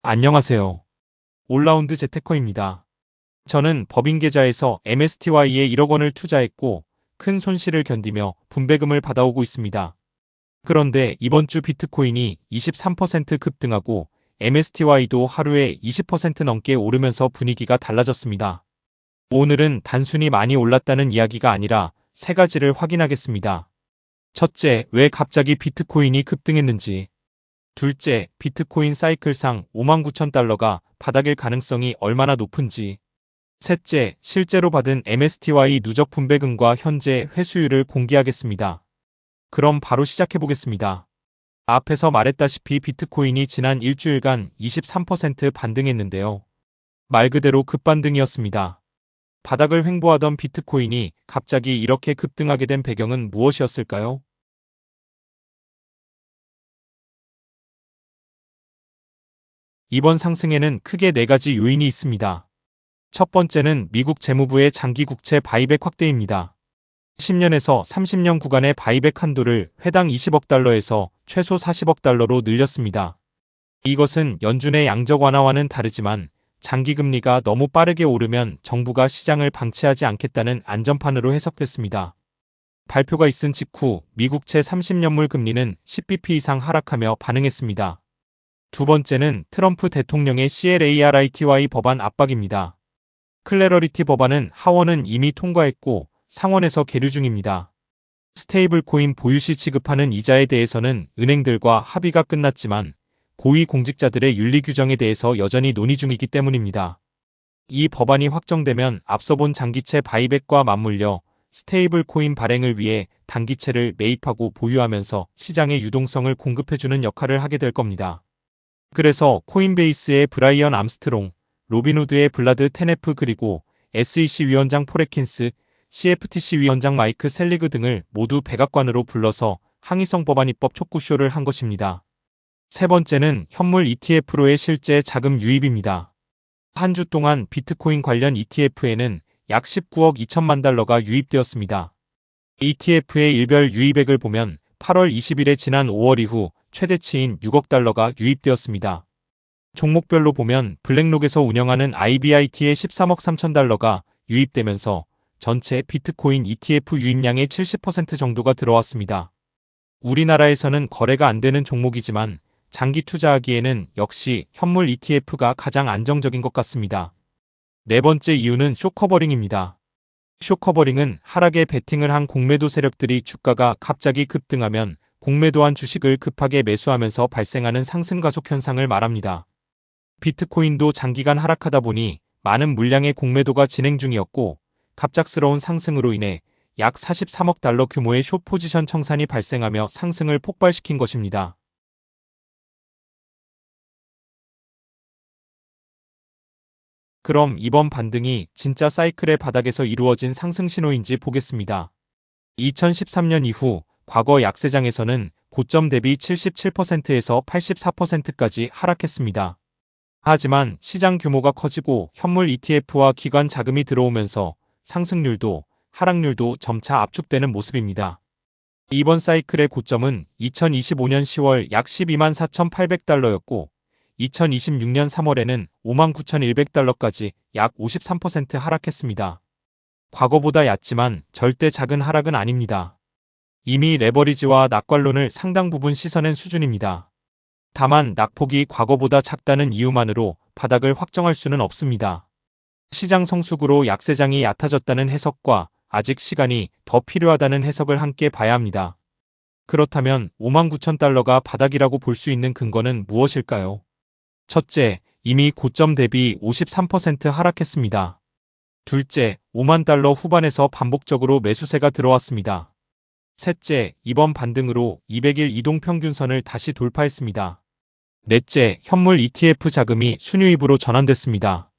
안녕하세요. 올라운드 재테커입니다. 저는 법인 계좌에서 MSTY에 1억 원을 투자했고 큰 손실을 견디며 분배금을 받아오고 있습니다. 그런데 이번 주 비트코인이 23% 급등하고 MSTY도 하루에 20% 넘게 오르면서 분위기가 달라졌습니다. 오늘은 단순히 많이 올랐다는 이야기가 아니라 세 가지를 확인하겠습니다. 첫째, 왜 갑자기 비트코인이 급등했는지. 둘째, 비트코인 사이클상 59,000달러가 바닥일 가능성이 얼마나 높은지. 셋째, 실제로 받은 MSTY 누적 분배금과 현재 회수율을 공개하겠습니다. 그럼 바로 시작해보겠습니다. 앞에서 말했다시피 비트코인이 지난 일주일간 23% 반등했는데요. 말 그대로 급반등이었습니다. 바닥을 횡보하던 비트코인이 갑자기 이렇게 급등하게 된 배경은 무엇이었을까요? 이번 상승에는 크게 네 가지 요인이 있습니다. 첫 번째는 미국 재무부의 장기 국채 바이백 확대입니다. 10년에서 30년 구간의 바이백 한도를 회당 20억 달러에서 최소 40억 달러로 늘렸습니다. 이것은 연준의 양적 완화와는 다르지만 장기 금리가 너무 빠르게 오르면 정부가 시장을 방치하지 않겠다는 안전판으로 해석됐습니다. 발표가 있은 직후 미국채 30년물 금리는 10bp 이상 하락하며 반응했습니다. 두 번째는 트럼프 대통령의 CLARITY 법안 압박입니다. 클래러리티 법안은 하원은 이미 통과했고 상원에서 계류 중입니다. 스테이블 코인 보유 시 지급하는 이자에 대해서는 은행들과 합의가 끝났지만 고위 공직자들의 윤리 규정에 대해서 여전히 논의 중이기 때문입니다. 이 법안이 확정되면 앞서 본 장기채 바이백과 맞물려 스테이블 코인 발행을 위해 단기채를 매입하고 보유하면서 시장의 유동성을 공급해주는 역할을 하게 될 겁니다. 그래서 코인베이스의 브라이언 암스트롱, 로빈후드의 블라드 테네프 그리고 SEC 위원장 포레킨스, CFTC 위원장 마이크 셀리그 등을 모두 백악관으로 불러서 항의성 법안 입법 촉구쇼를 한 것입니다. 세 번째는 현물 ETF로의 실제 자금 유입입니다. 한 주 동안 비트코인 관련 ETF에는 약 19억 2천만 달러가 유입되었습니다. ETF의 일별 유입액을 보면 8월 20일에 지난 5월 이후 최대치인 6억 달러가 유입되었습니다. 종목별로 보면 블랙록에서 운영하는 IBIT에 13억 3천 달러가 유입되면서 전체 비트코인 ETF 유입량의 70% 정도가 들어왔습니다. 우리나라에서는 거래가 안 되는 종목이지만 장기 투자하기에는 역시 현물 ETF가 가장 안정적인 것 같습니다. 네 번째 이유는 숏커버링입니다. 숏커버링은 하락에 베팅을 한 공매도 세력들이 주가가 갑자기 급등하면 공매도한 주식을 급하게 매수하면서 발생하는 상승 가속 현상을 말합니다. 비트코인도 장기간 하락하다 보니 많은 물량의 공매도가 진행 중이었고 갑작스러운 상승으로 인해 약 43억 달러 규모의 숏 포지션 청산이 발생하며 상승을 폭발시킨 것입니다. 그럼 이번 반등이 진짜 사이클의 바닥에서 이루어진 상승 신호인지 보겠습니다. 2013년 이후 과거 약세장에서는 고점 대비 77%에서 84%까지 하락했습니다. 하지만 시장 규모가 커지고 현물 ETF와 기관 자금이 들어오면서 상승률도 하락률도 점차 압축되는 모습입니다. 이번 사이클의 고점은 2025년 10월 약 12만 4,800달러였고 2026년 3월에는 59,100달러까지 약 53% 하락했습니다. 과거보다 얕지만 절대 작은 하락은 아닙니다. 이미 레버리지와 낙관론을 상당 부분 씻어낸 수준입니다. 다만 낙폭이 과거보다 작다는 이유만으로 바닥을 확정할 수는 없습니다. 시장 성숙으로 약세장이 얕아졌다는 해석과 아직 시간이 더 필요하다는 해석을 함께 봐야 합니다. 그렇다면 59,000달러가 바닥이라고 볼 수 있는 근거는 무엇일까요? 첫째, 이미 고점 대비 53% 하락했습니다. 둘째, 5만 달러 후반에서 반복적으로 매수세가 들어왔습니다. 셋째, 이번 반등으로 200일 이동평균선을 다시 돌파했습니다. 넷째, 현물 ETF 자금이 순유입으로 전환됐습니다.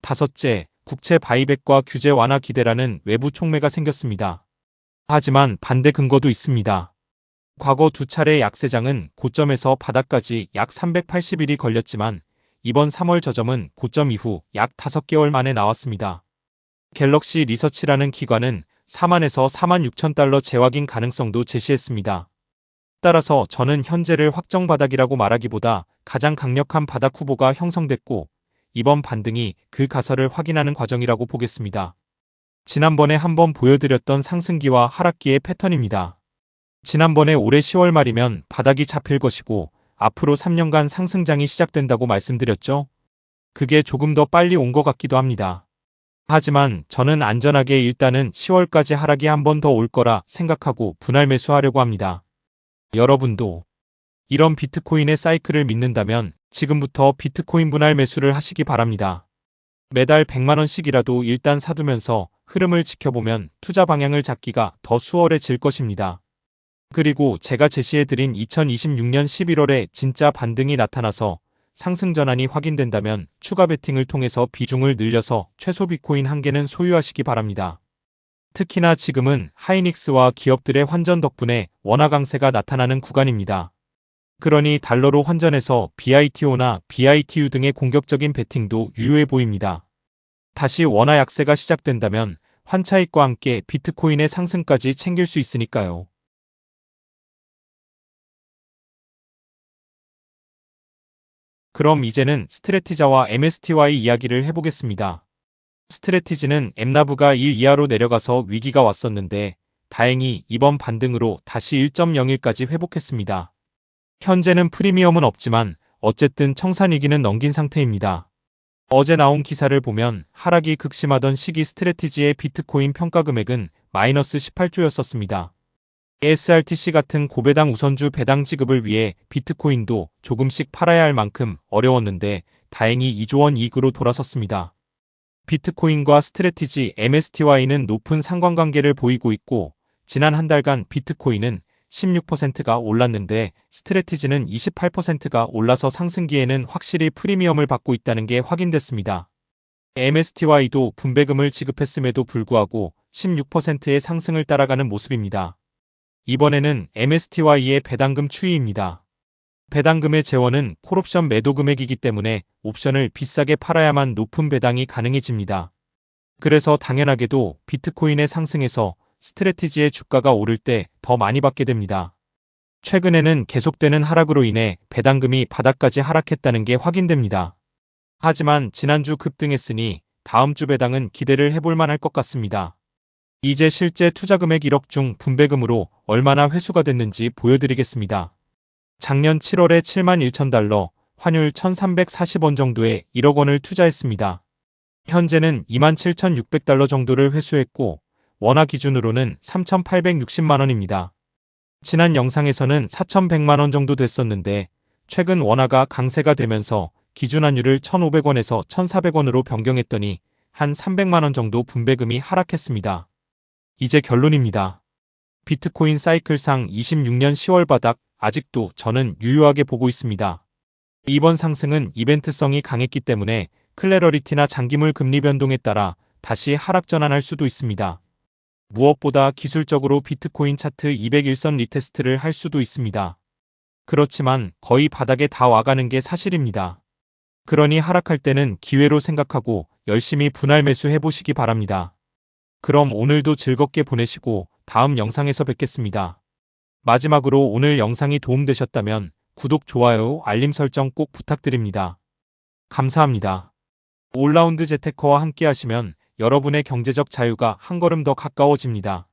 다섯째, 국채 바이백과 규제 완화 기대라는 외부 촉매가 생겼습니다. 하지만 반대 근거도 있습니다. 과거 두 차례 약세장은 고점에서 바닥까지 약 380일이 걸렸지만 이번 3월 저점은 고점 이후 약 5개월 만에 나왔습니다. 갤럭시 리서치라는 기관은 4만에서 4만 6천 달러 재확인 가능성도 제시했습니다. 따라서 저는 현재를 확정 바닥이라고 말하기보다 가장 강력한 바닥 후보가 형성됐고 이번 반등이 그 가설을 확인하는 과정이라고 보겠습니다. 지난번에 한번 보여드렸던 상승기와 하락기의 패턴입니다. 지난번에 올해 10월 말이면 바닥이 잡힐 것이고 앞으로 3년간 상승장이 시작된다고 말씀드렸죠. 그게 조금 더 빨리 온 것 같기도 합니다. 하지만 저는 안전하게 일단은 10월까지 하락이 한 번 더 올 거라 생각하고 분할 매수하려고 합니다. 여러분도 이런 비트코인의 사이클을 믿는다면 지금부터 비트코인 분할 매수를 하시기 바랍니다. 매달 100만원씩이라도 일단 사두면서 흐름을 지켜보면 투자 방향을 잡기가 더 수월해질 것입니다. 그리고 제가 제시해드린 2026년 11월에 진짜 반등이 나타나서 상승 전환이 확인된다면 추가 베팅을 통해서 비중을 늘려서 최소 비트코인 1개는 소유하시기 바랍니다. 특히나 지금은 하이닉스와 기업들의 환전 덕분에 원화 강세가 나타나는 구간입니다. 그러니 달러로 환전해서 BITO나 BITU 등의 공격적인 베팅도 유효해 보입니다. 다시 원화 약세가 시작된다면 환차익과 함께 비트코인의 상승까지 챙길 수 있으니까요. 그럼 이제는 스트래티자와 MSTY 이야기를 해보겠습니다. 스트래티지는 엠나브가 1 이하로 내려가서 위기가 왔었는데 다행히 이번 반등으로 다시 1.01까지 회복했습니다. 현재는 프리미엄은 없지만 어쨌든 청산 위기는 넘긴 상태입니다. 어제 나온 기사를 보면 하락이 극심하던 시기 스트래티지의 비트코인 평가 금액은 마이너스 18조였었습니다. SRTC 같은 고배당 우선주 배당 지급을 위해 비트코인도 조금씩 팔아야 할 만큼 어려웠는데 다행히 2조 원 이익으로 돌아섰습니다. 비트코인과 스트래티지 MSTY는 높은 상관관계를 보이고 있고 지난 한 달간 비트코인은 16%가 올랐는데 스트래티지는 28%가 올라서 상승기에는 확실히 프리미엄을 받고 있다는 게 확인됐습니다. MSTY도 분배금을 지급했음에도 불구하고 16%의 상승을 따라가는 모습입니다. 이번에는 MSTY의 배당금 추이입니다. 배당금의 재원은 콜옵션 매도 금액이기 때문에 옵션을 비싸게 팔아야만 높은 배당이 가능해집니다. 그래서 당연하게도 비트코인의 상승에서 스트래티지의 주가가 오를 때 더 많이 받게 됩니다. 최근에는 계속되는 하락으로 인해 배당금이 바닥까지 하락했다는 게 확인됩니다. 하지만 지난주 급등했으니 다음 주 배당은 기대를 해볼 만할 것 같습니다. 이제 실제 투자 금액 1억 중 분배금으로 얼마나 회수가 됐는지 보여드리겠습니다. 작년 7월에 71,000달러, 환율 1,340원 정도에 1억 원을 투자했습니다. 현재는 27,600달러 정도를 회수했고 원화 기준으로는 3,860만 원입니다. 지난 영상에서는 4,100만 원 정도 됐었는데 최근 원화가 강세가 되면서 기준 환율을 1,500원에서 1,400원으로 변경했더니 한 300만 원 정도 분배금이 하락했습니다. 이제 결론입니다. 비트코인 사이클상 26년 10월 바닥 아직도 저는 유효하게 보고 있습니다. 이번 상승은 이벤트성이 강했기 때문에 클래러리티나 장기물 금리 변동에 따라 다시 하락 전환할 수도 있습니다. 무엇보다 기술적으로 비트코인 차트 201선 리테스트를 할 수도 있습니다. 그렇지만 거의 바닥에 다 와가는 게 사실입니다. 그러니 하락할 때는 기회로 생각하고 열심히 분할 매수해 보시기 바랍니다. 그럼 오늘도 즐겁게 보내시고 다음 영상에서 뵙겠습니다. 마지막으로 오늘 영상이 도움되셨다면 구독, 좋아요, 알림 설정 꼭 부탁드립니다. 감사합니다. 올라운드 재테커와 함께 하시면 여러분의 경제적 자유가 한 걸음 더 가까워집니다.